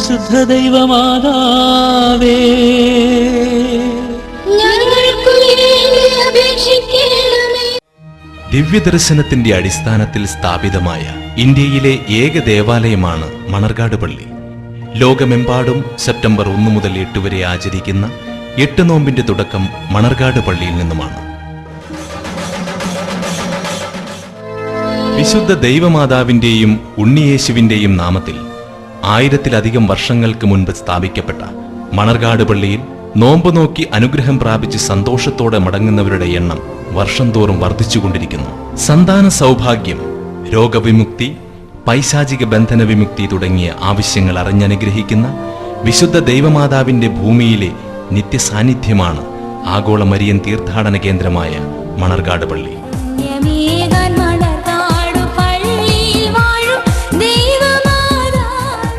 പരിശുദ്ധ ദൈവമാതാവേ, ദിവ്യദർശനത്തിന്റെ അടിസ്ഥാനത്തിൽ സ്ഥാപിതമായ ഇന്ത്യയിലെ ഏക ദേവാലയമാണ് മണർകാട് പള്ളി. ലോകമെമ്പാടും സെപ്റ്റംബർ 1 മുതൽ 8 വരെ ആചരിക്കുന്ന 8 നോമ്പിന്റെ തുടക്കം മണർകാട് പള്ളിയിൽ നിന്നുമാണ്. വിശുദ്ധ ദൈവമാതാവിന്റെയും ഉണ്ണിയേശുവിന്റെയും നാമത്തിൽ 1000-ലധികം വർഷങ്ങൾക്ക് മുൻപ് സ്ഥാപിക്കപ്പെട്ട മണർകാട് പള്ളിയിൽ നോമ്പ് നോക്കി അനുഗ്രഹം പ്രാപിച്ച് സന്തോഷത്തോടെ മടങ്ങുന്നവരുടെ എണ്ണം വർഷം തോറും വർദ്ധിച്ചുകൊണ്ടിരിക്കുന്നു. സന്താന സൗഭാഗ്യം, രോഗവിമുക്തി, പൈശാചിക ബന്ധന വിമുക്തി തുടങ്ങിയ ആവശ്യങ്ങൾ അറിഞ്ഞനുഗ്രഹിക്കുന്ന വിശുദ്ധ ദൈവമാതാവിന്റെ ഭൂമിയിലെ നിത്യസാന്നിധ്യമാണ് ആഗോള മരിയൻ തീർത്ഥാടന കേന്ദ്രമായ മണർകാട് പള്ളി.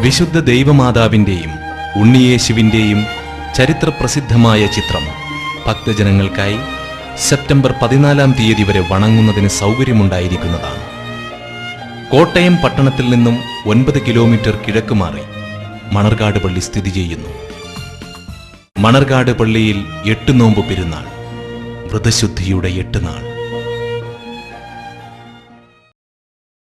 വിശുദ്ധ ദൈവമാതാവിന്റെയും ഉണ്ണിയേശുവിന്റെയും ചരിത്രപ്രസിദ്ധമായ ചിത്രം ഭക്തജനങ്ങൾക്കായി സെപ്റ്റംബർ 14-ാം തീയതി വരെ വണങ്ങുന്നതിന് സൗകര്യമുണ്ടായിരിക്കുന്നതാണ്. കോട്ടയം പട്ടണത്തിൽ നിന്നും 9 കിലോമീറ്റർ കിഴക്ക് മാറി മണർകാട് പള്ളി സ്ഥിതി ചെയ്യുന്നു. മണർകാട് പള്ളിയിൽ 8 നോമ്പ് പെരുന്നാൾ, വ്രതശുദ്ധിയുടെ 8 നാൾ.